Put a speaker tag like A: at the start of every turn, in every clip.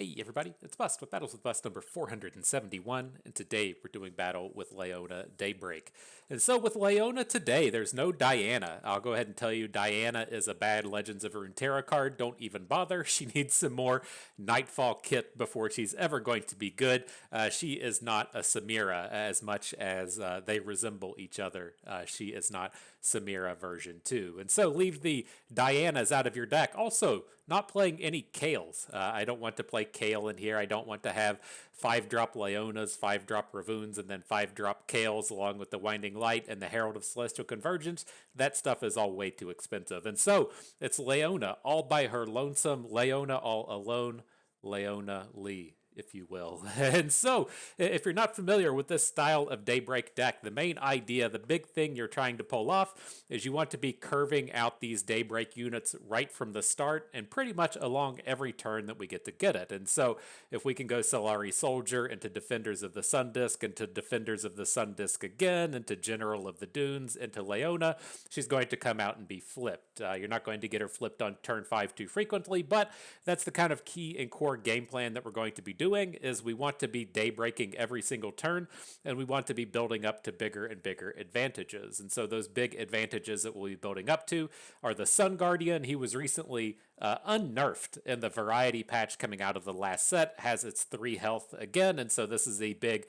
A: Hey everybody, it's Bust with Battles with Bust number 471, and today we're doing battle with Leona Daybreak. And so with Leona today, there's no Diana. I'll go ahead and tell you, Diana is a bad Legends of Runeterra card. Don't even bother. She needs some more Nightfall kit before she's ever going to be good. She is not a Samira as much as they resemble each other. She is not Samira version 2. And so leave the Dianas out of your deck. Also, not playing any Kales. I don't want to play Kale in here. I don't want to have 5-drop Leonas, 5-drop Ravoons, and then 5-drop Kales along with the Winding Light and the Herald of Celestial Convergence. That stuff is all way too expensive. And so it's Leona all by her lonesome, Leona all alone, Leona-ly, if you will. And so, if you're not familiar with this style of Daybreak deck, the main idea, the big thing you're trying to pull off, is you want to be curving out these Daybreak units right from the start and pretty much along every turn that we get to get it. And so, if we can go Solari Soldier into Defenders of the Sun Disk, into Defenders of the Sun Disk again, into General of the Dunes, into Leona, she's going to come out and be flipped. You're not going to get her flipped on turn 5 too frequently, but that's the kind of key and core game plan that we're going to be doing. Is we want to be daybreaking every single turn, and we want to be building up to bigger and bigger advantages. And so those big advantages that we'll be building up to are the Sun Guardian. He was recently unnerfed in the variety patch coming out of the last set, has its 3 health again, and so this is a big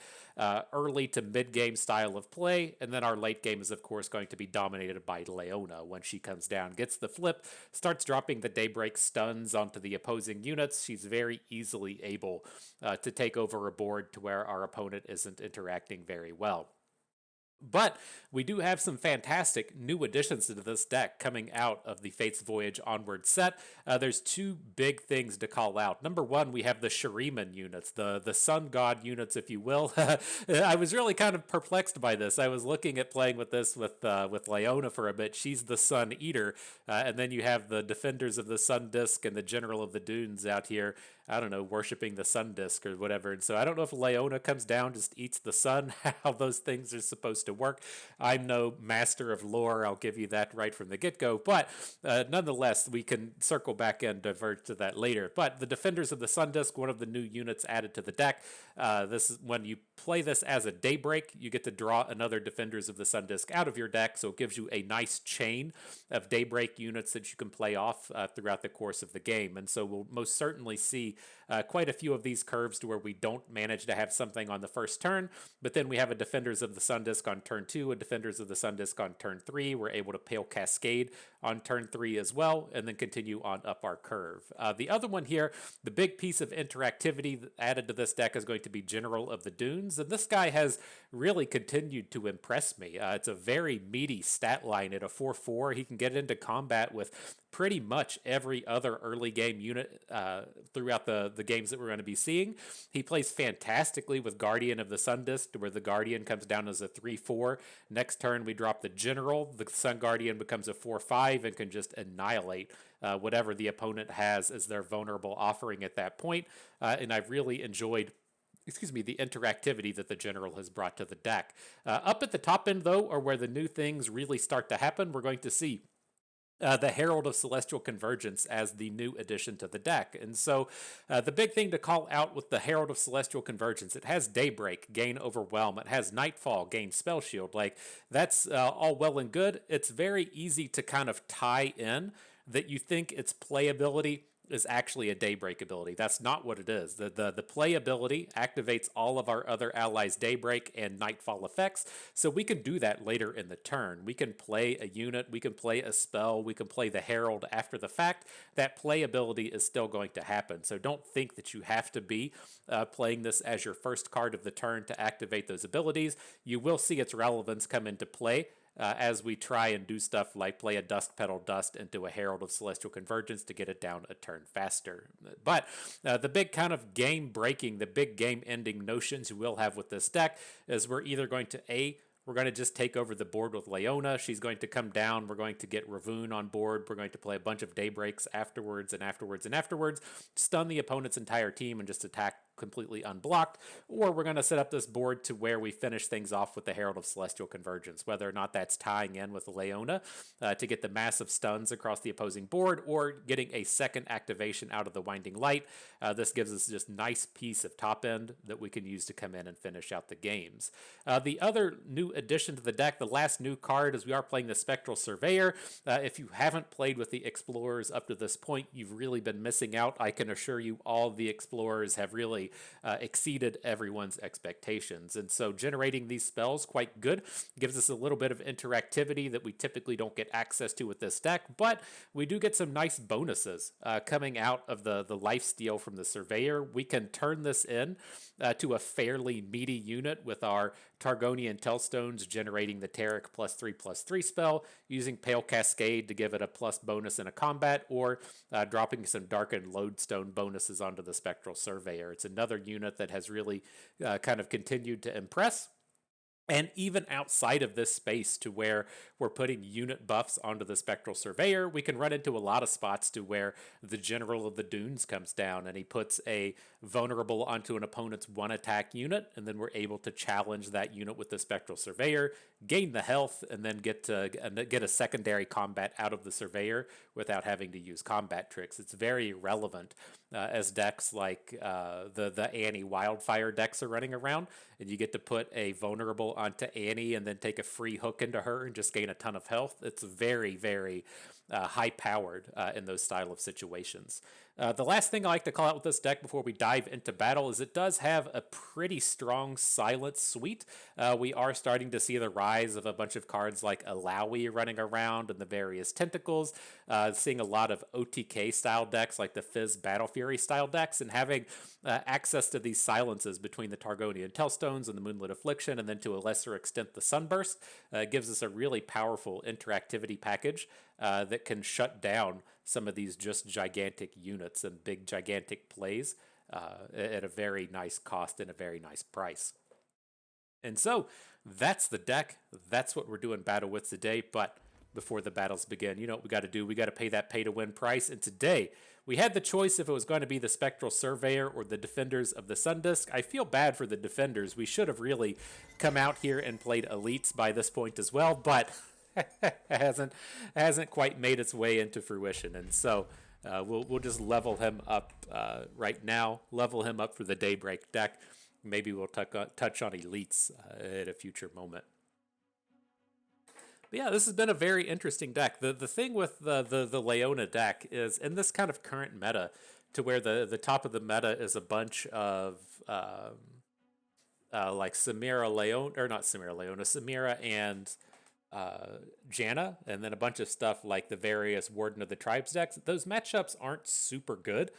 A: early to mid game style of play. And then our late game is of course going to be dominated by Leona when she comes down, gets the flip, starts dropping the daybreak stuns onto the opposing units. She's very easily able to take over a board to where our opponent isn't interacting very well. But we do have some fantastic new additions to this deck coming out of the Fates Voyage Onward set. There's 2 big things to call out. Number 1, we have the Shuriman units, the Sun God units, if you will. I was really kind of perplexed by this. I was looking at playing with this with Leona for a bit. She's the Sun Eater. And then you have the Defenders of the Sun Disk and the General of the Dunes out here, I don't know, worshipping the Sun Disk or whatever. And so I don't know if Leona comes down, just eats the sun, how those things are supposed to work. I'm no master of lore, I'll give you that right from the get-go, but nonetheless, we can circle back and divert to that later. But the Defenders of the Sun Disk, one of the new units added to the deck. This is when you play this as a Daybreak, you get to draw another Defenders of the Sun Disk out of your deck, so it gives you a nice chain of Daybreak units that you can play off throughout the course of the game. And so we'll most certainly see quite a few of these curves to where we don't manage to have something on the first turn, but then we have a Defenders of the Sun Disk on turn 2, a Defenders of the Sun Disk on turn 3. We're able to Pale Cascade on turn 3 as well, and then continue on up our curve. The other one here, the big piece of interactivity added to this deck is going to be General of the Dunes, and this guy has really continued to impress me. It's a very meaty stat line at a 4/4. He can get into combat with pretty much every other early game unit throughout the games that we're going to be seeing. He plays fantastically with Guardian of the Sun Disk, where the Guardian comes down as a 3/4. Next turn, we drop the General. The Sun Guardian becomes a 4/5 and can just annihilate whatever the opponent has as their vulnerable offering at that point. And I've really enjoyed the interactivity that the General has brought to the deck. Up at the top end, though, are where the new things really start to happen. We're going to see the Herald of Celestial Convergence as the new addition to the deck. And so the big thing to call out with the Herald of Celestial Convergence, it has Daybreak, gain Overwhelm. It has Nightfall, gain Spell Shield. Like, that's all well and good. It's very easy to kind of tie in that you think its playability is actually a Daybreak ability. That's not what it is. The playability activates all of our other allies' Daybreak and Nightfall effects, so we can do that later in the turn. We can play a unit, we can play a spell, we can play the Herald after the fact. That playability is still going to happen, so don't think that you have to be playing this as your first card of the turn to activate those abilities. You will see its relevance come into play as we try and do stuff like play a Dusk Petal Dust into a Herald of Celestial Convergence to get it down a turn faster. But the big kind of game-breaking, the big game-ending notions you will have with this deck is we're either going to we're going to just take over the board with Leona. She's going to come down. We're going to get Ravoon on board. We're going to play a bunch of Daybreaks afterwards and afterwards and afterwards, stun the opponent's entire team, and just attack completely unblocked, or we're going to set up this board to where we finish things off with the Herald of Celestial Convergence, whether or not that's tying in with Leona to get the massive stuns across the opposing board, or getting a second activation out of the Winding Light. This gives us just nice piece of top end that we can use to come in and finish out the games. The other new addition to the deck, the last new card, is we are playing the Spectral Surveyor. If you haven't played with the Explorers up to this point, you've really been missing out. I can assure you all the Explorers have really exceeded everyone's expectations. And so generating these spells quite good, gives us a little bit of interactivity that we typically don't get access to with this deck, but we do get some nice bonuses coming out of the lifesteal from the Surveyor. We can turn this in to a fairly meaty unit with our Targonian Tellstones generating the Taric +3/+3 spell, using Pale Cascade to give it a plus bonus in a combat, or dropping some Darkened Lodestone bonuses onto the Spectral Surveyor. It's another unit that has really kind of continued to impress. And even outside of this space, to where we're putting unit buffs onto the Spectral Surveyor, we can run into a lot of spots to where the General of the Dunes comes down and he puts a vulnerable onto an opponent's one attack unit, and then we're able to challenge that unit with the Spectral Surveyor, gain the health, and then get a secondary combat out of the Surveyor without having to use combat tricks. It's very relevant as decks like the Annie Wildfire decks are running around, and you get to put a vulnerable onto Annie and then take a free hook into her and just gain a ton of health. It's very, very high powered in those style of situations. The last thing I like to call out with this deck before we dive into battle is it does have a pretty strong silence suite. We are starting to see the rise of a bunch of cards like Alawi running around and the various tentacles, seeing a lot of OTK style decks like the Fizz Battle Fury style decks, and having access to these silences between the Targonian Tellstones and the Moonlit Affliction, and then to a lesser extent the Sunburst, gives us a really powerful interactivity package that can shut down some of these just gigantic units and big gigantic plays at a very nice cost and a very nice price. And so that's the deck. That's what we're doing battle with today. But before the battles begin, you know what we got to do? We got to pay that pay to win price. And today we had the choice if it was going to be the Spectral Surveyor or the Defenders of the Sundisk. I feel bad for the Defenders. We should have really come out here and played Elites by this point as well, but hasn't quite made its way into fruition. And so we'll just level him up right now, level him up for the Daybreak deck. Maybe we'll touch on Elites at a future moment. But yeah, this has been a very interesting deck. The thing with the Leona deck is, in this kind of current meta, to where the top of the meta is a bunch of like Samira and Janna, and then a bunch of stuff like the various Warden of the Tribes decks. Those matchups aren't super good.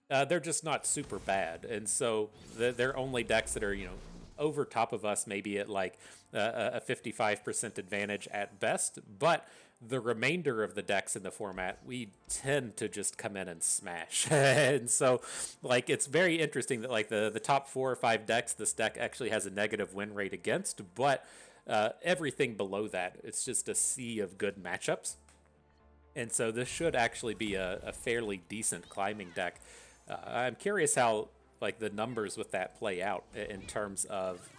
A: They're just not super bad, and so they're only decks that are, you know, over top of us, maybe at like a 55% advantage at best. But the remainder of the decks in the format, we tend to just come in and smash. And so, like, it's very interesting that like the top 4 or 5 decks, this deck actually has a negative win rate against, but everything below that, it's just a sea of good matchups. And so this should actually be a fairly decent climbing deck. I'm curious how like the numbers with that play out in terms of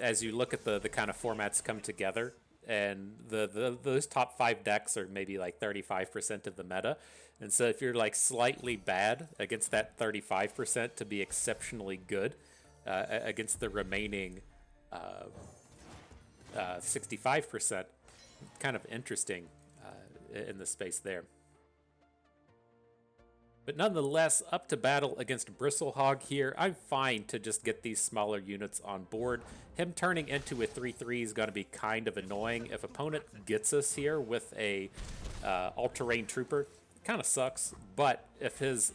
A: as you look at the kind of formats come together, and those top 5 decks are maybe like 35% of the meta. And so if you're like slightly bad against that 35% to be exceptionally good against the remaining 65%, kind of interesting in the space there. But nonetheless, up to battle against Bristlehog here. I'm fine to just get these smaller units on board. Him turning into a 3/3 is going to be kind of annoying. If opponent gets us here with a all-terrain trooper, kind of sucks. But if his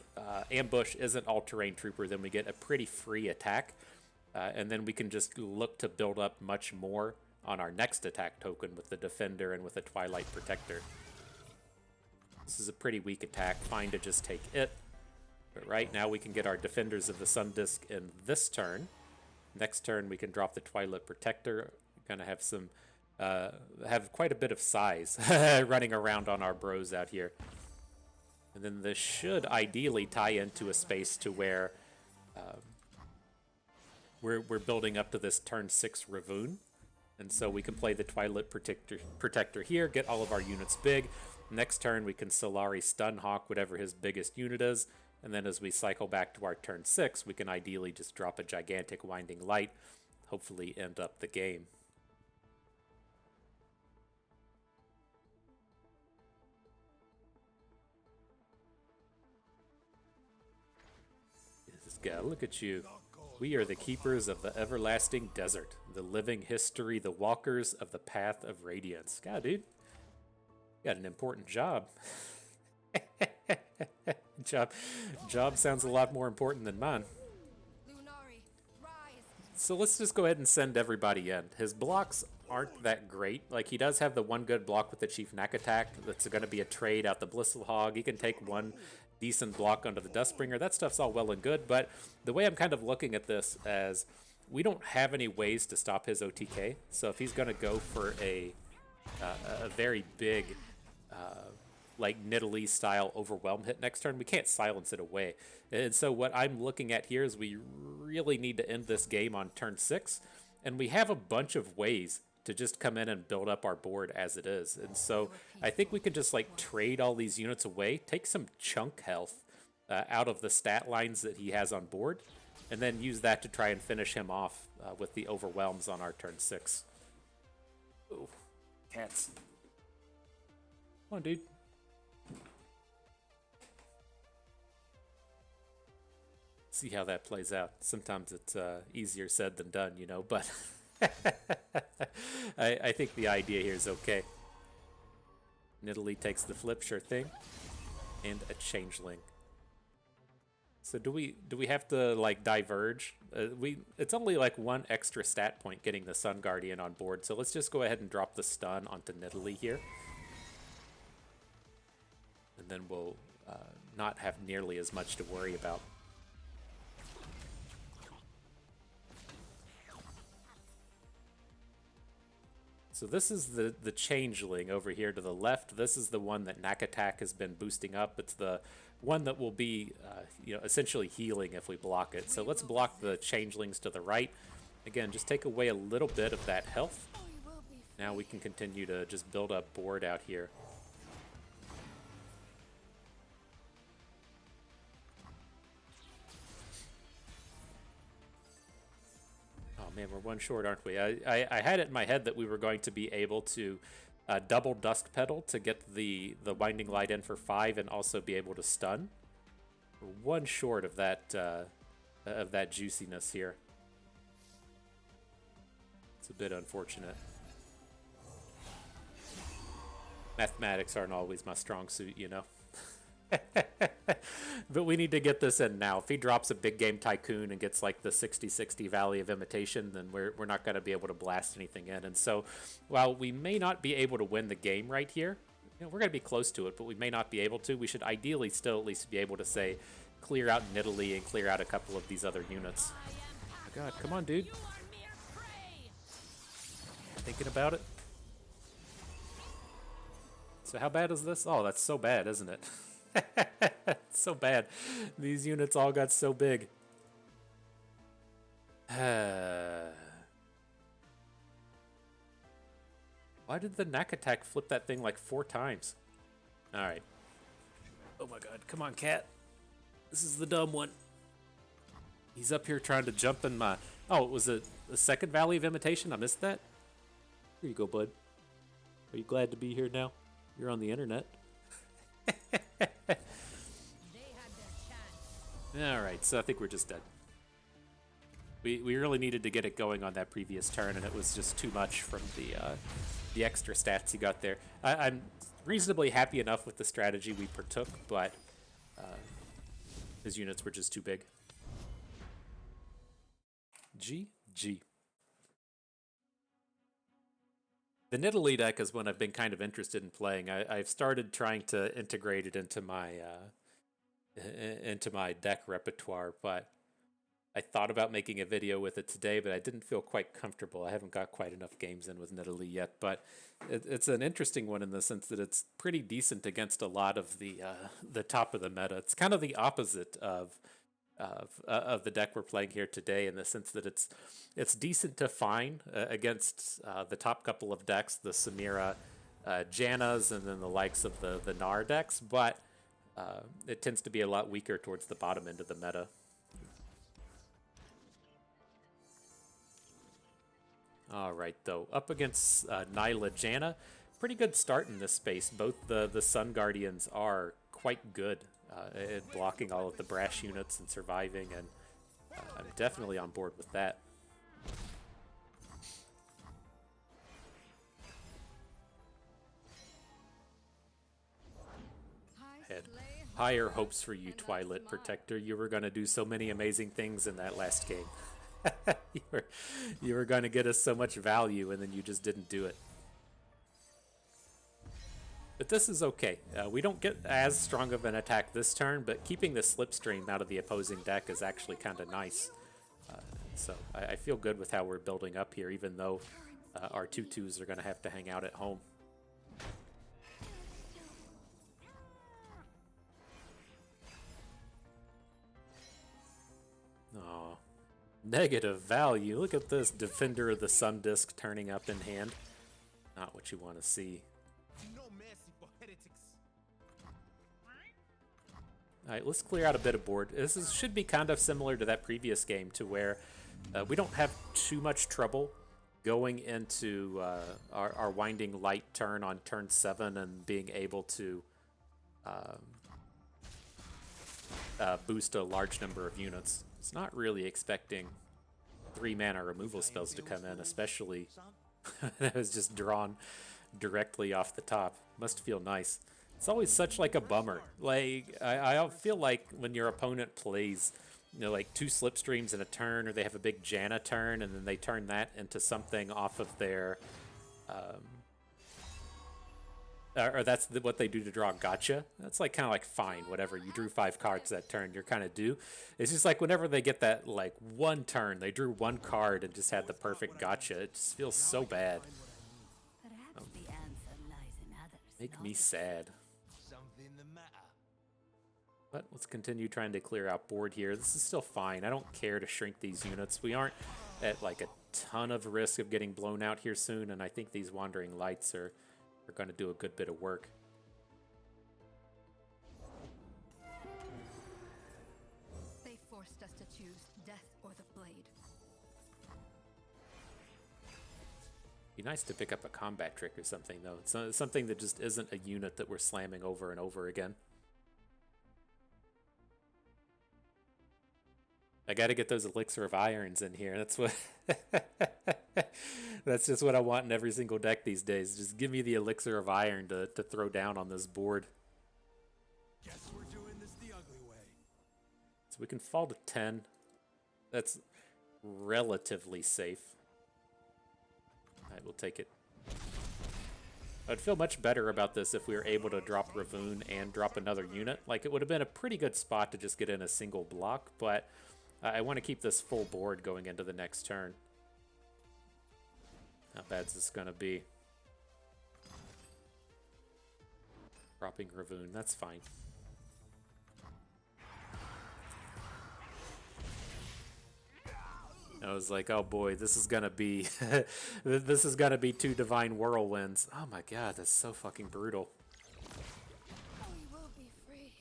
A: ambush isn't all-terrain trooper, then we get a pretty free attack. And then we can just look to build up much more on our next attack token with the Defender and with the Twilight Protector. This is a pretty weak attack, fine to just take it. But right now we can get our Defenders of the Sundisk in this turn. Next turn we can drop the Twilight Protector. We're gonna have some, have quite a bit of size running around on our bros out here. And then this should ideally tie into a space to where we're building up to this turn 6 Ravoon. And so we can play the Twilight Protector here, get all of our units big. Next turn we can Solari Stunhawk whatever his biggest unit is. And then as we cycle back to our turn 6, we can ideally just drop a gigantic Winding Light, hopefully end up the game. This guy, look at you. We are the keepers of the everlasting desert, the living history, the walkers of the path of radiance. God, dude, you got an important job. Job sounds a lot more important than mine. So let's just go ahead and send everybody in. His blocks aren't that great. Like, he does have the one good block with the Chief Knack attack. That's going to be a trade out the Blissful Hog. He can take one decent block onto the Dustbringer. That stuff's all well and good, but the way I'm kind of looking at this as we don't have any ways to stop his OTK. So if he's going to go for a very big like Nidalee style overwhelm hit next turn, we can't silence it away. And so what I'm looking at here is we really need to end this game on turn 6, and we have a bunch of ways to just come in and build up our board as it is. And so I think we could just like trade all these units away, take some chunk health out of the stat lines that he has on board, and then use that to try and finish him off with the overwhelms on our turn 6. Ooh, cats. Come on, dude. See how that plays out. Sometimes it's easier said than done, you know, but I think the idea here is okay. Nidalee takes the flip, sure thing, and a changeling. So do we have to like diverge? It's only like one extra stat point getting the Sun Guardian on board, so let's just go ahead and drop the stun onto Nidalee here, and then we'll not have nearly as much to worry about. So this is the changeling over here to the left. This is the one that Knack Attack has been boosting up. It's the one that will be, essentially healing if we block it. So let's block the changelings to the right. Again, just take away a little bit of that health. Now we can continue to just build up board out here. Man, we're one short, aren't we? I had it in my head that we were going to be able to double Dusk Petal to get the Winding Light in for 5 and also be able to stun. We're one short of that juiciness here. It's a bit unfortunate. Mathematics aren't always my strong suit, you know. But we need to get this in now. If he drops a big game Tycoon and gets like the 60-60 Valley of Imitation, then we're not going to be able to blast anything in. And so while we may not be able to win the game right here, we're going to be close to it, but we may not be able to. We should ideally still at least be able to, say, clear out Nidalee and clear out a couple of these other units. Oh my god, come on, dude. Thinking about it. So how bad is this? Oh, that's so bad, isn't it? So bad. These units all got so big. Why did the Knack Attack flip that thing like 4 times? Alright. Oh my god, come on, cat. This is the dumb one. He's up here trying to jump in my... Oh, it was a second Valley of Imitation? I missed that? Here you go, bud. Are you glad to be here now? You're on the internet. Alright, so I think we're just dead. We really needed to get it going on that previous turn, and it was just too much from the extra stats he got there. I'm reasonably happy enough with the strategy we partook, but his units were just too big. GG. The Nidalee deck is one I've been kind of interested in playing. I've started trying to integrate it into my deck repertoire, but I thought about making a video with it today, but I didn't feel quite comfortable. I haven't got quite enough games in with Nidalee yet, but it's an interesting one in the sense that it's pretty decent against a lot of the top of the meta. It's kind of the opposite of the deck we're playing here today, in the sense that it's decent to fine against the top couple of decks, the Samira Jannas, and then the likes of the Gnar decks, but it tends to be a lot weaker towards the bottom end of the meta. All right, though, up against Nilah Janna, pretty good start in this space. Both the Sun Guardians are quite good at blocking all of the brash units and surviving, and I'm definitely on board with that. I had higher hopes for you, Twilight Protector. You were going to do so many amazing things in that last game. you were going to get us so much value, and then you just didn't do it. But this is okay. We don't get as strong of an attack this turn, but keeping the Slipstream out of the opposing deck is actually kind of nice. So I feel good with how we're building up here, even though our 2/2s are going to have to hang out at home. Aw. Negative value. Look at this Defender of the Sun Disk turning up in hand. Not what you want to see. Alright, let's clear out a bit of board. Should be kind of similar to that previous game, to where we don't have too much trouble going into our Winding Light turn on turn 7 and being able to boost a large number of units. It's not really expecting 3-mana removal spells to come in, especially that was just drawn directly off the top. Must feel nice. It's always such like a bummer. Like I feel like when your opponent plays, you know, like 2 Slipstreams in a turn, or they have a big Janna turn, and then they turn that into something off of their or that's what they do to draw gotcha. That's like kind of like fine, whatever. You drew 5 cards that turn, you're kind of due. It's just like whenever they get that like one turn, they drew 1 card and just had the perfect gotcha. It just feels so bad. Make me sad. But let's continue trying to clear out board here. This is still fine. I don't care to shrink these units. We aren't at like a ton of risk of getting blown out here soon, and I think these Wandering Lights are going to do a good bit of work.
B: They forced us to choose death or the blade.
A: Be nice to pick up a combat trick or something, though. It's something that just isn't a unit that we're slamming over and over again. I got to get those Elixir of Irons in here. That's what that's just what I want in every single deck these days. Just give me the Elixir of Iron to throw down on this board.
C: Guess we're doing this the ugly way.
A: So we can fall to 10. That's relatively safe. Alright, we'll take it. I'd feel much better about this if we were able to drop Ravoon and drop another unit. Like, it would have been a pretty good spot to just get in a single block, but I want to keep this full board going into the next turn. How bad is this going to be? Dropping Ravoon, that's fine. I was like, oh boy, this is gonna be this is gonna be 2 Divine Whirlwinds. Oh my god, that's so fucking brutal.
B: We will be free.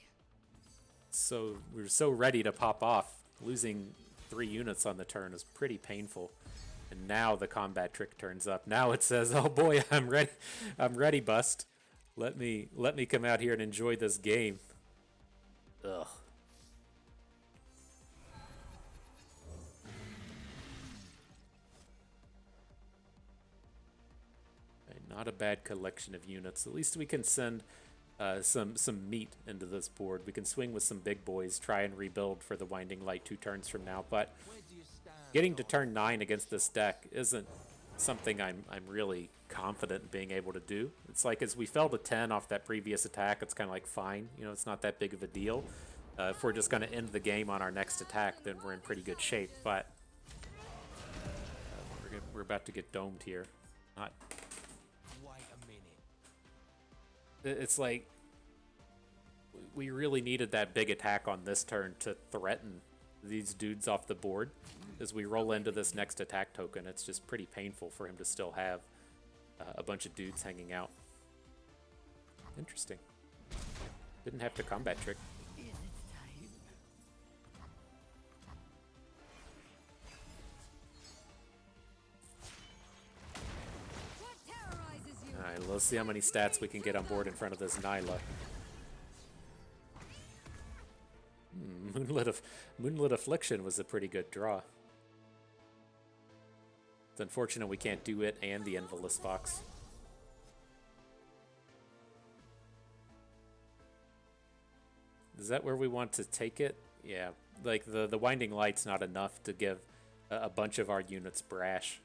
A: So we were so ready to pop off. Losing 3 units on the turn is pretty painful. And now the combat trick turns up. Now it says, oh boy, I'm ready. I'm ready, bust. Let me come out here and enjoy this game. Ugh. Not a bad collection of units. At least we can send some meat into this board. We can swing with some big boys, try and rebuild for the Winding Light 2 turns from now. But getting to turn 9 against this deck isn't something I'm really confident in being able to do. It's like, as we fell to 10 off that previous attack, it's kind of like fine. You know, it's not that big of a deal. If we're just going to end the game on our next attack, then we're in pretty good shape. But we're about to get domed here. Not.
C: Wait a minute.
A: It's like we really needed that big attack on this turn to threaten these dudes off the board. As we roll into this next attack token, it's just pretty painful for him to still have a bunch of dudes hanging out. Interesting. Didn't have to combat trick. Alright, let's see how many stats we can get on board in front of this Nilah. Moonlit Affliction was a pretty good draw. It's unfortunate we can't do it and the Envious Fox. Is that where we want to take it? Yeah, like the Winding Light's not enough to give a bunch of our units brash.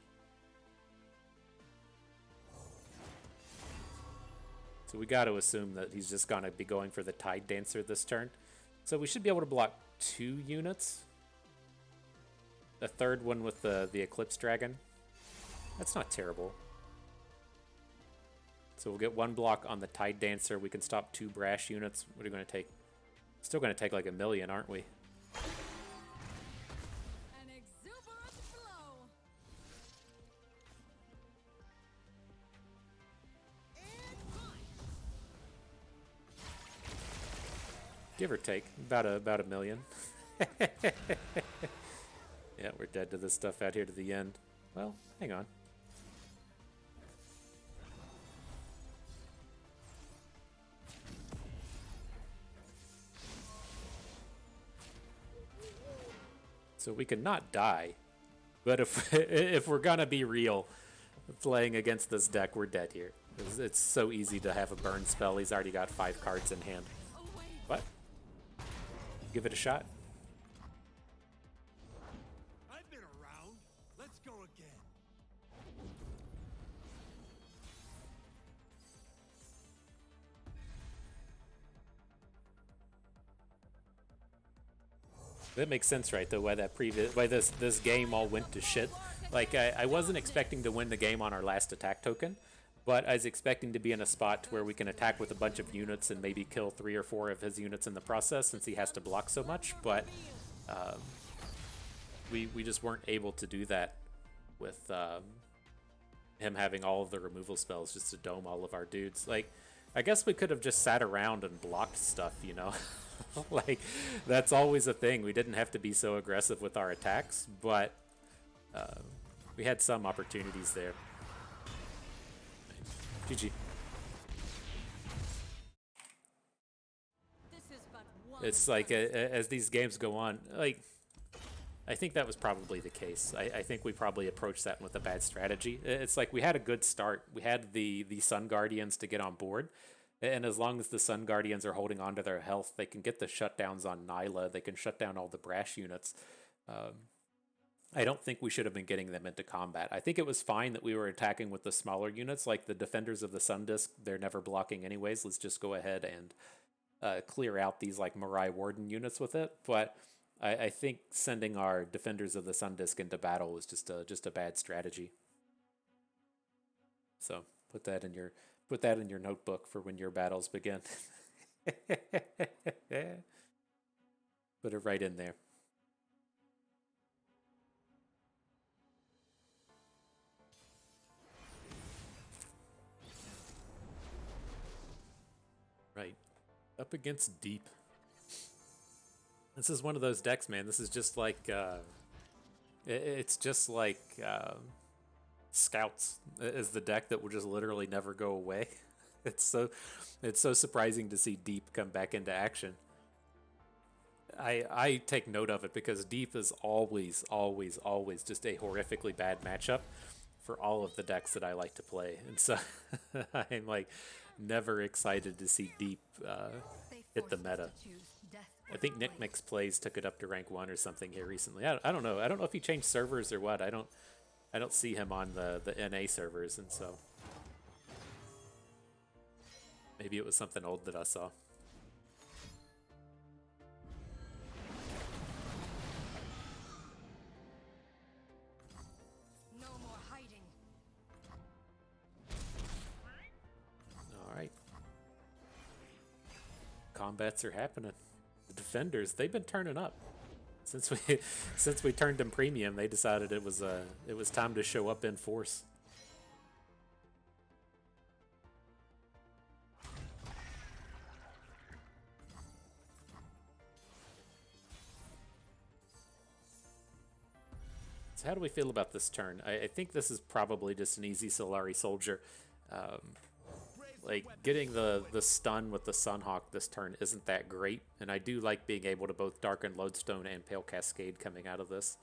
A: So we got to assume that he's just going to be going for the Tide Dancer this turn. So we should be able to block 2 units. A third one with the Eclipse Dragon. That's not terrible. So we'll get 1 block on the Tide Dancer. We can stop 2 brash units. What are we going to take? Still going to take like 1 million, aren't we?
B: An exuberant flow.
A: Give or take, about a million. Yeah, we're dead to this stuff out here to the end. Well, hang on. So we can not die, but if we're gonna be real, playing against this deck, we're dead here. It's so easy to have a burn spell. He's already got 5 cards in hand. What? Give it a shot.
C: I've been around. Let's go again.
A: That makes sense, right? Though why this game all went to shit. Like I wasn't expecting to win the game on our last attack token, but I was expecting to be in a spot where we can attack with a bunch of units and maybe kill 3 or 4 of his units in the process, since he has to block so much. But we just weren't able to do that with him having all of the removal spells just to dome all of our dudes. Like, I guess we could have just sat around and blocked stuff, you know? Like, that's always a thing. We didn't have to be so aggressive with our attacks, but we had some opportunities there. GG. It's like, as these games go on, like, I think that was probably the case. I think we probably approached that with a bad strategy. It's like we had a good start. We had the Sun Guardians to get on board. And as long as the Sun Guardians are holding on to their health, they can get the shutdowns on Nilah. They can shut down all the brash units. I don't think we should have been getting them into combat. I think it was fine that we were attacking with the smaller units, like the Defenders of the Sun Disk. They're never blocking anyways. Let's just go ahead and clear out these like Mirai Warden units with it. But I think sending our Defenders of the Sun Disk into battle was just a bad strategy. So put that in your notebook for when your battles begin. Put it right in there. Right. Up against Deep. This is one of those decks, man. This is just like it's just like Scouts is the deck that will just literally never go away. It's so surprising to see Deep come back into action. I take note of it because Deep is always just a horrifically bad matchup for all of the decks that I like to play, and so I'm like never excited to see Deep hit the meta. I think Nick Mix Plays took it up to rank 1 or something here recently. I don't know. I don't know if he changed servers or what. I don't see him on the NA servers, and so maybe it was something old that I saw. combats are happening. The defenders, they've been turning up. Since we since we turned them premium, they decided it was time to show up in force. So how do we feel about this turn? I think this is probably just an easy Solari Soldier. Like, getting the stun with the Sunhawk this turn isn't that great, and I do like being able to both Darken Lodestone and Pale Cascade coming out of this.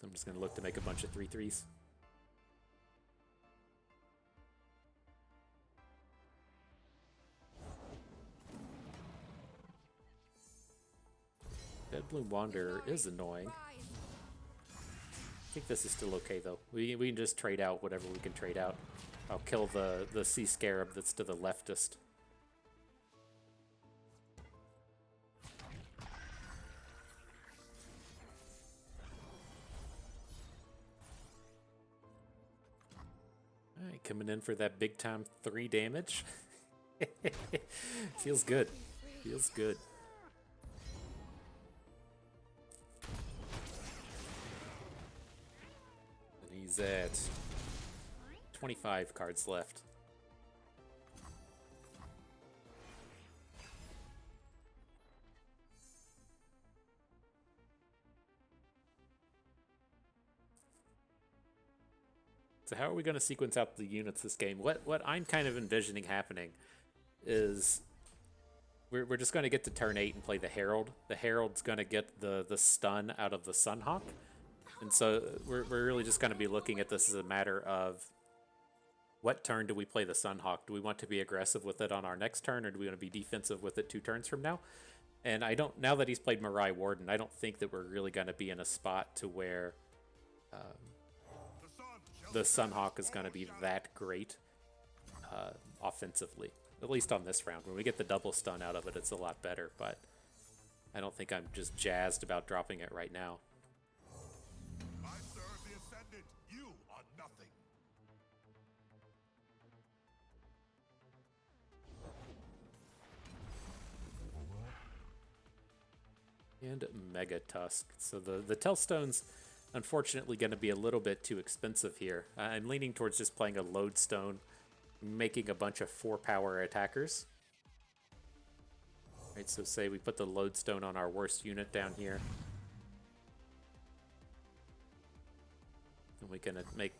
A: So I'm just going to look to make a bunch of 3/3s. Deadbloom Wanderer is annoying. I think this is still okay though. We can just trade out whatever we can trade out. I'll kill the Sea Scarab that's to the leftist. Alright, coming in for that big time 3 damage. Feels good. Feels good. He's at 25 cards left. So how are we going to sequence out the units this game? What I'm kind of envisioning happening is we're just going to get to turn 8 and play the Herald. The Herald's going to get the stun out of the Sunhawk. And so we're really just going to be looking at this as a matter of what turn do we play the Sunhawk? Do we want to be aggressive with it on our next turn, or do we want to be defensive with it 2 turns from now? And I don't, now that he's played Mirai Warden, I don't think that we're really going to be in a spot to where the Sunhawk is going to be that great offensively. At least on this round. When we get the double stun out of it, it's a lot better, but I don't think I'm just jazzed about dropping it right now.
C: I serve the Ascendant. You are nothing.
A: And Mega Tusk. So the Tellstone's unfortunately going to be a little bit too expensive here. I'm leaning towards just playing a Lodestone, making a bunch of 4-power attackers. Right, so say we put the Lodestone on our worst unit down here. And we can make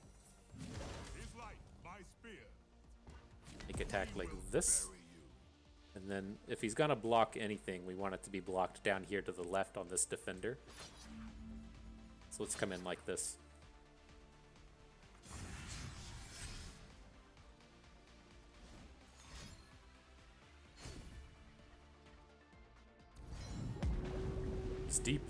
A: attack like this. And then if he's gonna block anything, we want it to be blocked down here to the left on this defender. So let's come in like this. It's deep.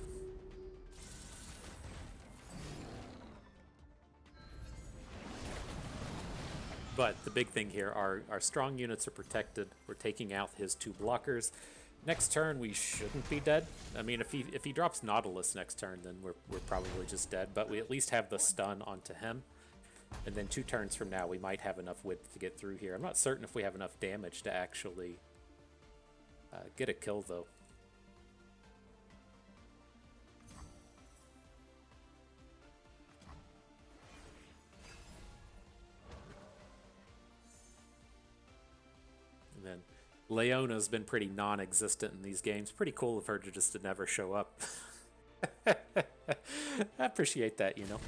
A: But the big thing here, our strong units are protected. We're taking out his 2 blockers. Next turn, we shouldn't be dead. I mean, if he drops Nautilus next turn, then we're probably just dead. But we at least have the stun onto him. And then 2 turns from now, we might have enough width to get through here. I'm not certain if we have enough damage to actually get a kill, though. And then Leona's been pretty non-existent in these games. Pretty cool of her to just to never show up. I appreciate that, you know.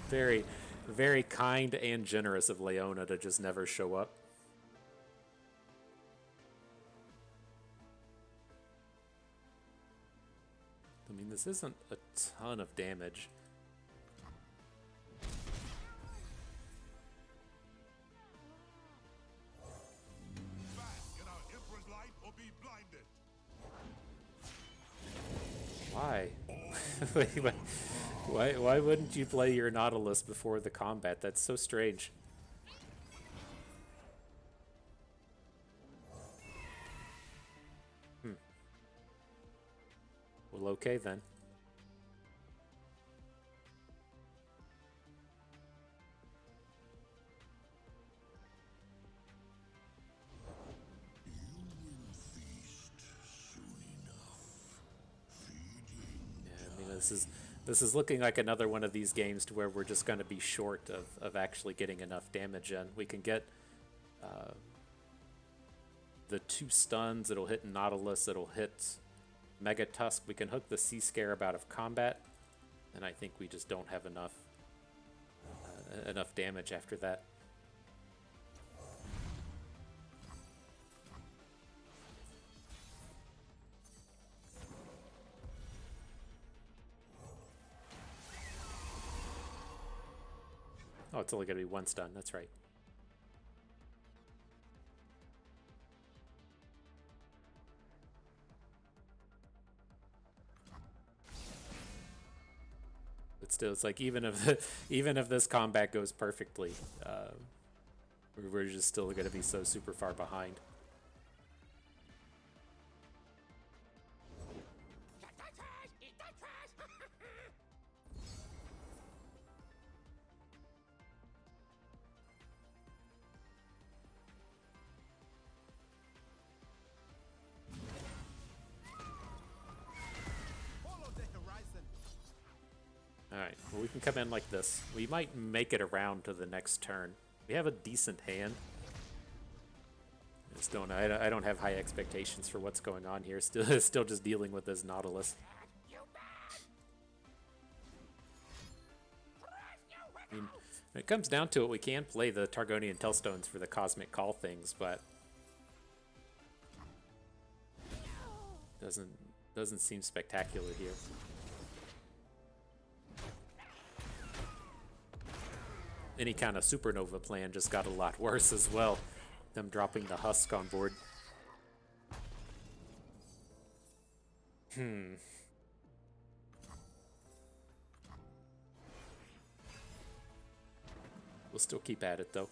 A: Very, very kind and generous of Leona to just never show up. I mean, this isn't a ton of damage. Why? Why wouldn't you play your Nautilus before the combat? That's so strange. Well, okay then. This is looking like another one of these games to where we're just going to be short of actually getting enough damage in. We can get the 2 stuns. It'll hit Nautilus. It'll hit Mega Tusk. We can hook the Sea Scarab out of combat, and I think we just don't have enough damage after that. Oh, it's only going to be 1 stun. That's right. But still, it's like even if this combat goes perfectly, we're just still going to be so super far behind. Alright, well, we can come in like this. We might make it around to the next turn. We have a decent hand. I don't have high expectations for what's going on here. Still just dealing with this Nautilus. I mean, when it comes down to it, we can play the Targonian Tellstones for the Cosmic Call things, but doesn't seem spectacular here. Any kind of supernova plan just got a lot worse as well. Them dropping the husk on board. We'll still keep at it though.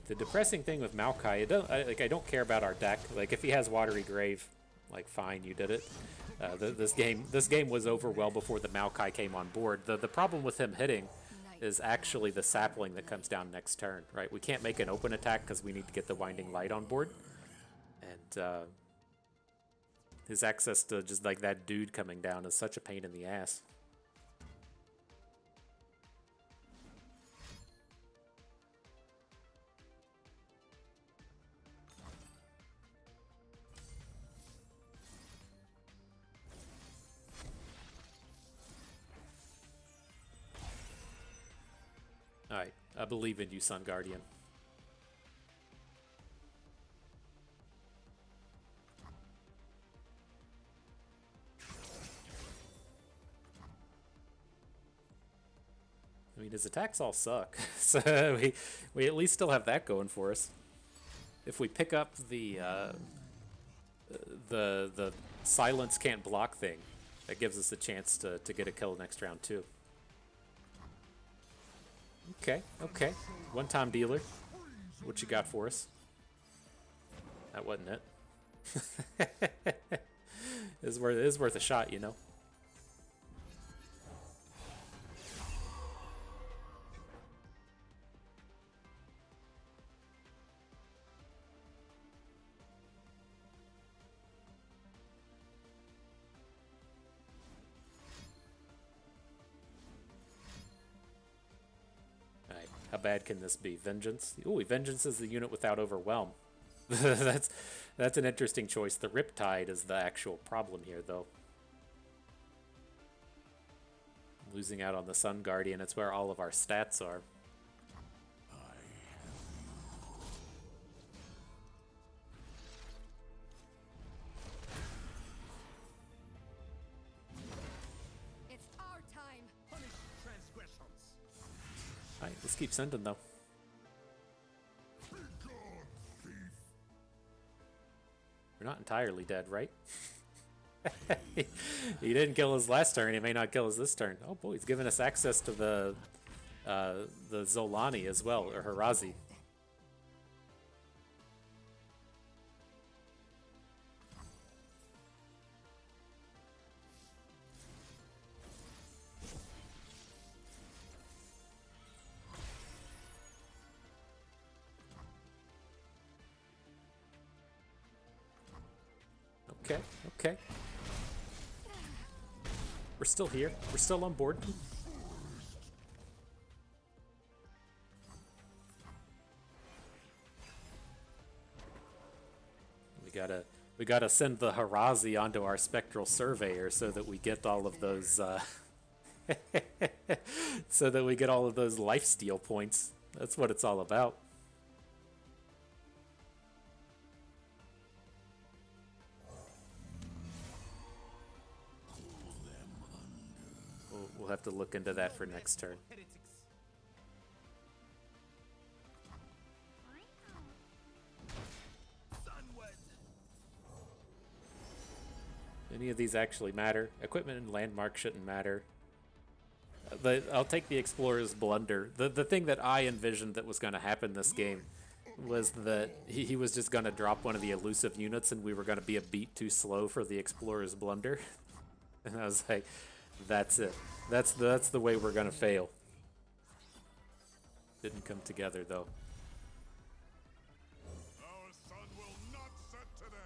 A: The depressing thing with Maokai, I don't care about our deck. Like, if he has Watery Grave, like, fine, you did it. This game was over well before the Maokai came on board. The problem with him hitting is actually the sapling that comes down next turn, right? We can't make an open attack because we need to get the Winding Light on board. And his access to just like that dude coming down is such a pain in the ass. Alright, I believe in you, Sun Guardian. I mean, his attacks all suck, so we at least still have that going for us. If we pick up the silence can't block thing, that gives us a chance to get a kill next round too. Okay. One-time dealer. What you got for us? That wasn't it. It's worth a shot, you know. How bad can this be? Vengeance? Ooh, Vengeance is the unit without Overwhelm. That's an interesting choice. The Riptide is the actual problem here, though. Losing out on the Sun Guardian, it's where all of our stats are. Alright, let's keep sending though. We're not entirely dead, right? He didn't kill us last turn, he may not kill us this turn. Oh boy, he's giving us access to the Zolani as well, or Harazi. Okay, okay. We're still here. We're still on board. We gotta send the Harazi onto our spectral surveyor so that we get all of those so that we get all of those lifesteal points. That's what it's all about. We'll have to look into that for next turn. Any of these actually matter? Equipment and landmark shouldn't matter. But I'll take the Explorer's Blunder. The thing that I envisioned that was going to happen this game was that he was just going to drop one of the elusive units and we were going to be a beat too slow for the Explorer's Blunder. And I was like, that's it. That's the way we're going to fail. Didn't come together, though.
C: Our sun will not set today.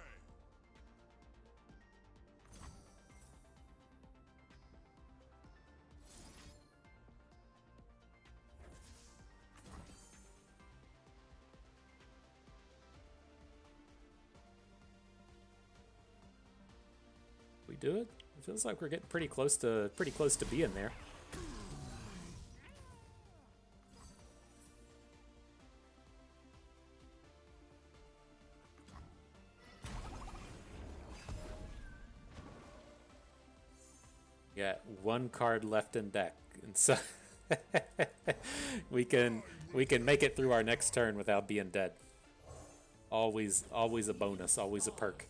A: We do it? It feels like we're getting pretty close to being there. Yeah, one card left in deck, and so we can make it through our next turn without being dead. Always a bonus, always a perk.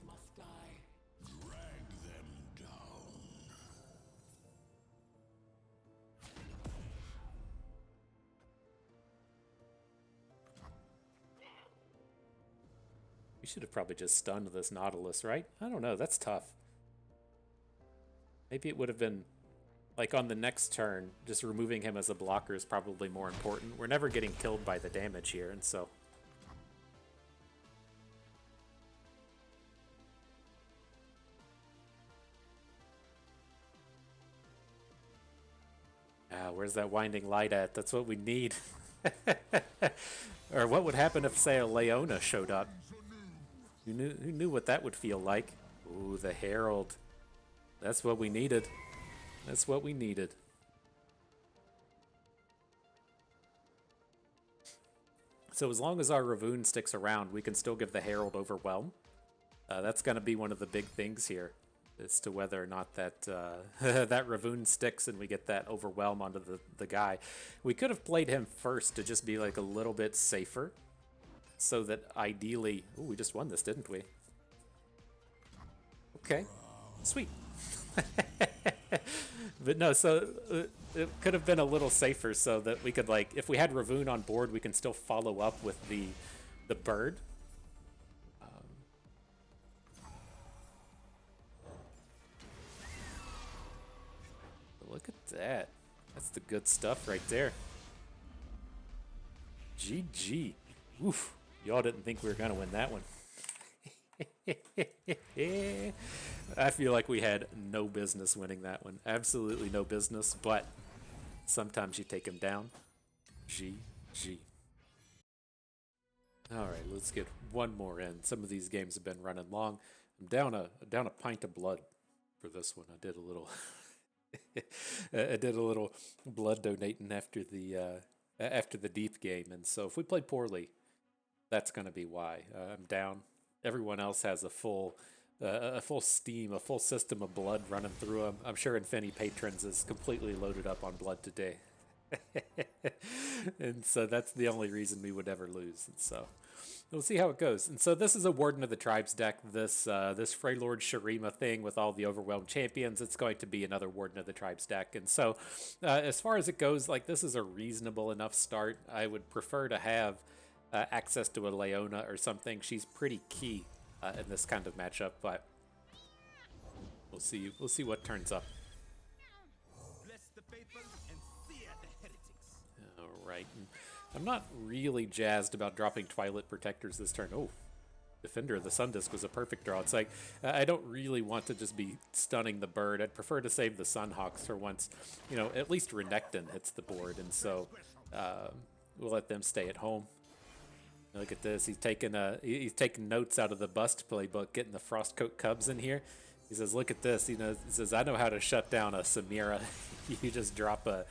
A: We should have probably just stunned this Nautilus, right? I don't know, that's tough. Maybe it would have been, like, on the next turn, just removing him as a blocker is probably more important. We're never getting killed by the damage here, and so... where's that Winding Light at? That's what we need. Or what would happen if, say, a Leona showed up? Who knew what that would feel like? Ooh, the Herald. That's what we needed. That's what we needed. So as long as our Ravoon sticks around, we can still give the Herald Overwhelm. That's going to be one of the big things here, as to whether or not that that Ravoon sticks and we get that Overwhelm onto the guy. We could have played him first to just be like a little bit safer, so that ideally... Ooh, we just won this, didn't we? Okay, sweet. But no, so it could have been a little safer so that we could, like, if we had Ravoon on board, we can still follow up with the bird. Look at that. That's the good stuff right there. GG. Oof. Y'all didn't think we were going to win that one. I feel like we had no business winning that one. Absolutely no business, but sometimes you take him down. GG. All right, let's get one more in. Some of these games have been running long. I'm down a pint of blood for this one. I did a little I did a little blood donating after the deep game, and so if we play poorly, that's going to be why. I'm down. Everyone else has a full steam, a full system of blood running through them. I'm sure Infinity Patrons is completely loaded up on blood today. And so that's the only reason we would ever lose. And so we'll see how it goes. And so this is a Warden of the Tribes deck. This Freylord Shurima thing with all the overwhelmed champions. It's going to be another Warden of the Tribes deck. And so as far as it goes, like, this is a reasonable enough start. I would prefer to have access to a Leona or something. She's pretty key in this kind of matchup, but we'll see. We'll see what turns up.
D: Bless the faithful and fear the heretics.
A: All right. I'm not really jazzed about dropping Twilight Protectors this turn. Oh, Defender of the Sun Disk was a perfect draw. It's like, I don't really want to just be stunning the bird. I'd prefer to save the Sunhawks for once, you know, at least Renekton hits the board, and so we'll let them stay at home. Look at this. He's taking notes out of the Bust playbook, getting the Frostcoat Cubs in here. He says, look at this. He says, I know how to shut down a Samira. You just drop a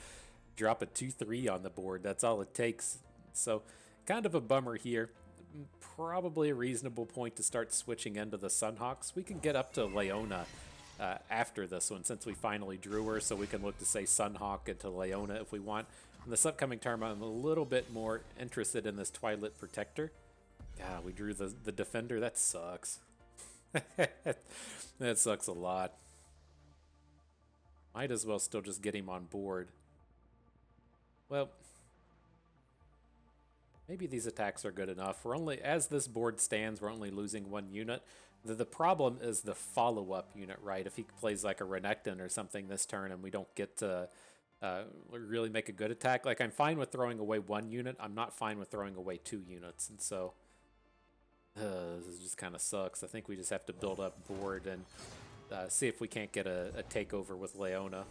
A: 2-3 on the board. That's all it takes. So kind of a bummer here. Probably a reasonable point to start switching into the Sunhawks. We can get up to Leona after this one, since we finally drew her, so we can look to say Sunhawk into Leona if we want. In this upcoming term, I'm a little bit more interested in this Twilight Protector. God, we drew the Defender. That sucks. That sucks a lot. Might as well still just get him on board. Well, maybe these attacks are good enough. We're only, as this board stands, we're only losing 1 unit. The problem is the follow-up unit, right? If he plays like a Renekton or something this turn and we don't get to really make a good attack, like I'm fine with throwing away 1 unit. I'm not fine with throwing away 2 units. And so this just kind of sucks. I think we just have to build up board and see if we can't get a takeover with Leona.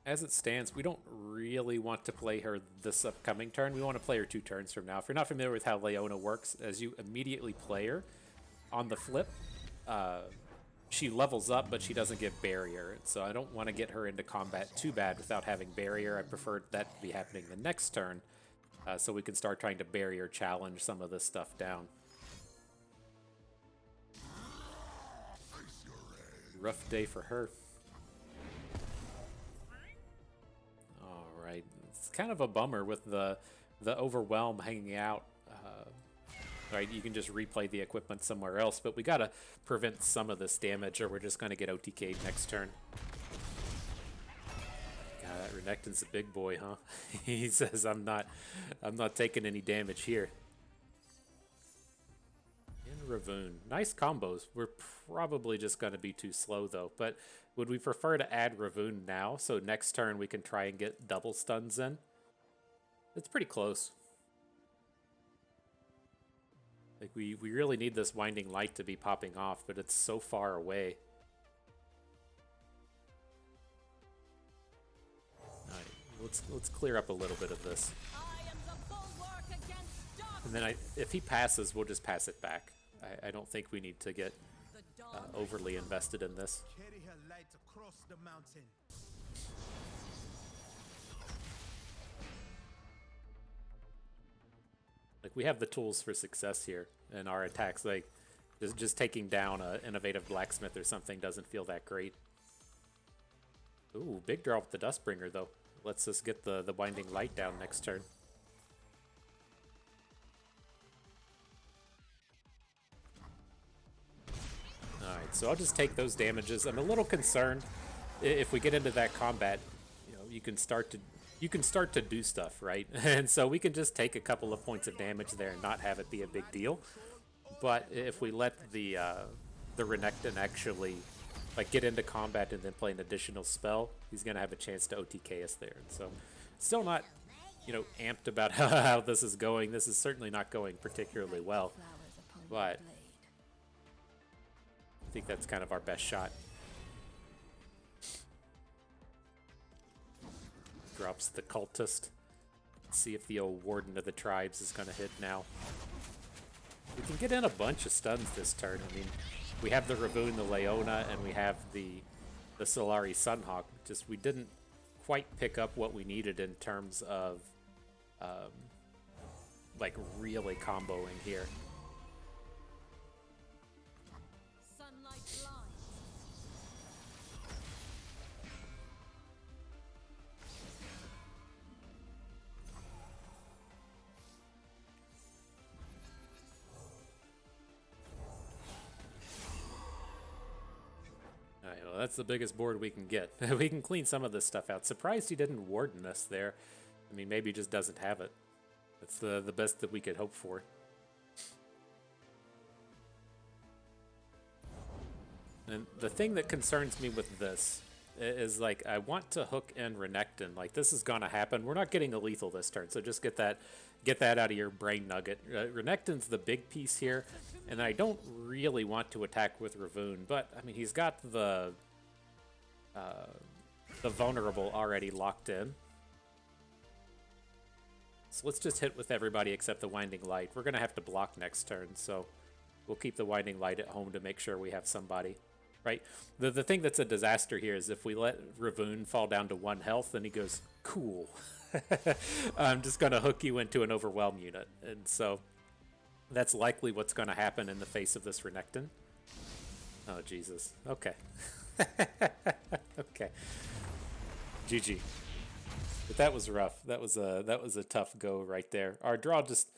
A: As it stands, we don't really want to play her this upcoming turn. We want to play her 2 turns from now. If you're not familiar with how Leona works, as you immediately play her, on the flip, she levels up, but she doesn't get barrier. So I don't want to get her into combat too bad without having barrier. I prefer that to be happening the next turn, so we can start trying to barrier challenge some of this stuff down. Rough day for her. Right, it's kind of a bummer with the Overwhelm hanging out. Right, you can just replay the equipment somewhere else, but we gotta prevent some of this damage, or we're just gonna get OTK'd next turn. God, that Renekton's a big boy, huh? He says, I'm not taking any damage here. In Ravoon, nice combos. We're probably just gonna be too slow though, but would we prefer to add Ravoon now, so next turn we can try and get double stuns in? It's pretty close. Like, we really need this Winding Light to be popping off, but it's so far away. Alright, let's clear up a little bit of this. And then if he passes, we'll just pass it back. I don't think we need to get overly invested in this.
D: Carry her light across the mountain.
A: Like, we have the tools for success here in our attacks. Like, just taking down an innovative blacksmith or something doesn't feel that great. Ooh, big draw with the Dustbringer though. Lets us get the Winding Light down next turn. Alright, so I'll just take those damages. I'm a little concerned if we get into that combat, you know, you can start to do stuff, right? And so we can just take a couple of points of damage there and not have it be a big deal. But if we let the Renekton actually like get into combat and then play an additional spell, he's gonna have a chance to OTK us there. And so still not, you know, amped about how this is going. This is certainly not going particularly well, but I think that's kind of our best shot. Drops the Cultist. Let's see if the old Warden of the Tribes is going to hit now. We can get in a bunch of stuns this turn. I mean, we have the Ravoon, the Leona, and we have the Solari Sunhawk. Just we didn't quite pick up what we needed in terms of like really comboing here. Well, that's the biggest board we can get. We can clean some of this stuff out. Surprised he didn't Warden us there. I mean, maybe he just doesn't have it. That's the best that we could hope for. And the thing that concerns me with this is like I want to hook in Renekton. Like this is gonna happen. We're not getting a lethal this turn, so just get that out of your brain nugget. Renekton's the big piece here, and I don't really want to attack with Ravoon, but I mean he's got the vulnerable already locked in. So let's just hit with everybody except the Winding Light. We're gonna have to block next turn, so we'll keep the Winding Light at home to make sure we have somebody. Right? The thing that's a disaster here is if we let Ravoon fall down to 1 health, then he goes, cool. I'm just going to hook you into an Overwhelm unit. And so that's likely what's going to happen in the face of this Renekton. Oh, Jesus. Okay. Okay. GG. But that was rough. That was a tough go right there. Our draw just,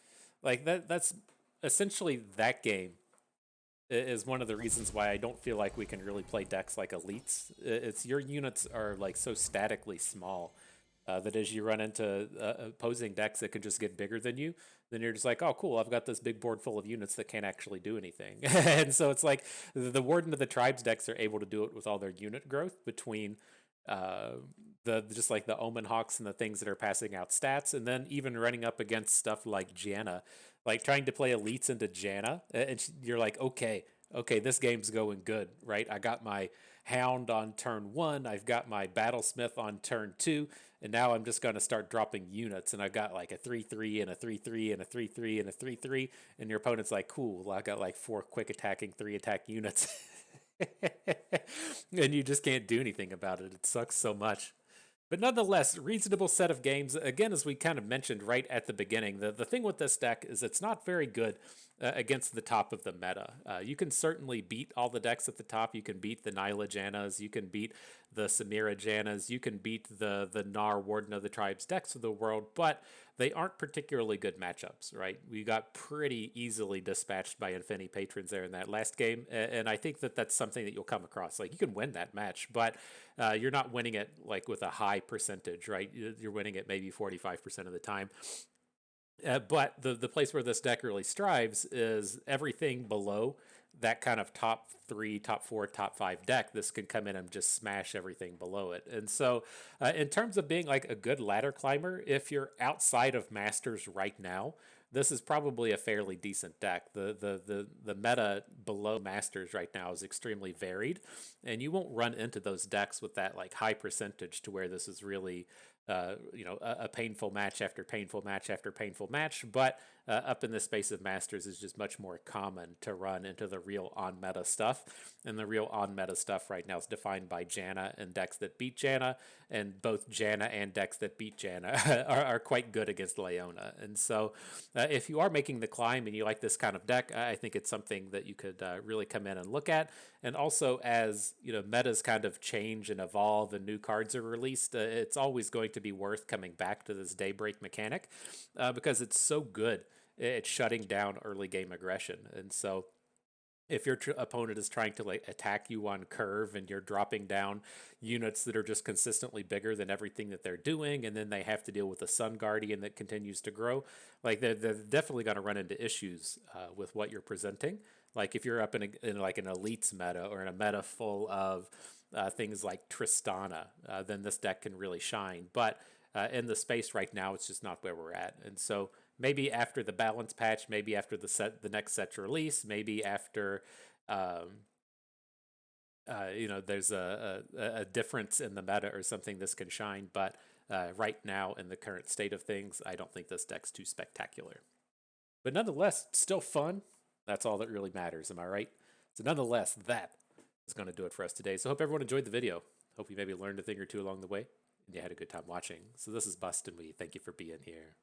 A: like, that's essentially that game is one of the reasons why I don't feel like we can really play decks like elites. It's your units are like so statically small that as you run into opposing decks that can just get bigger than you, then you're just like, oh cool, I've got this big board full of units that can't actually do anything. And so it's like the Warden of the Tribes decks are able to do it with all their unit growth between just like the Omen Hawks and the things that are passing out stats, and then even running up against stuff like Janna. Like trying to play elites into Janna, and you're like, okay, this game's going good, right? I got my Hound on turn 1, I've got my Battlesmith on turn 2, and now I'm just going to start dropping units, and I've got like a 3/3 and a 3/3 and a 3/3 and a 3/3, and your opponent's like, cool, I got like 4 quick attacking, 3 attack units, and you just can't do anything about it. It sucks so much. But nonetheless, reasonable set of games. Again, as we kind of mentioned right at the beginning, the thing with this deck is it's not very good against the top of the meta. You can certainly beat all the decks at the top. You can beat the Nilah Jannas. You can beat the Samira Jannas. You can beat the Gnar Warden of the Tribes decks of the world, but they aren't particularly good matchups, right? We got pretty easily dispatched by Infinity Patrons there in that last game, and I think that that's something that you'll come across. Like, you can win that match, but you're not winning it like with a high percentage, right? You're winning it maybe 45% of the time. But the place where this deck really strives is everything below that kind of top 3, top 4, top 5 deck. This can come in and just smash everything below it. And so in terms of being like a good ladder climber, if you're outside of Masters right now, this is probably a fairly decent deck. The meta below Masters right now is extremely varied, and you won't run into those decks with that like high percentage to where this is really a painful match after painful match after painful match. But up in the space of Masters is just much more common to run into the real on-meta stuff. And the real on-meta stuff right now is defined by Janna and decks that beat Janna, and both Janna and decks that beat Janna are quite good against Leona. And so if you are making the climb and you like this kind of deck, I think it's something that you could really come in and look at. And also, as metas kind of change and evolve and new cards are released, it's always going to be worth coming back to this Daybreak mechanic because it's so good at shutting down early game aggression. And so if your opponent is trying to like attack you on curve and you're dropping down units that are just consistently bigger than everything that they're doing, and then they have to deal with a Sun Guardian that continues to grow, like they're definitely going to run into issues with what you're presenting. Like if you're up in like an elites meta or in a meta full of things like Tristana, then this deck can really shine. But in the space right now, it's just not where we're at. And so maybe after the balance patch, maybe after the next set's release, maybe after there's a difference in the meta or something, this can shine. But right now, in the current state of things, I don't think this deck's too spectacular. But nonetheless, still fun. That's all that really matters, am I right? So nonetheless, that is going to do it for us today. So hope everyone enjoyed the video. Hope you maybe learned a thing or two along the way, and you had a good time watching. So this is Bust, and we thank you for being here.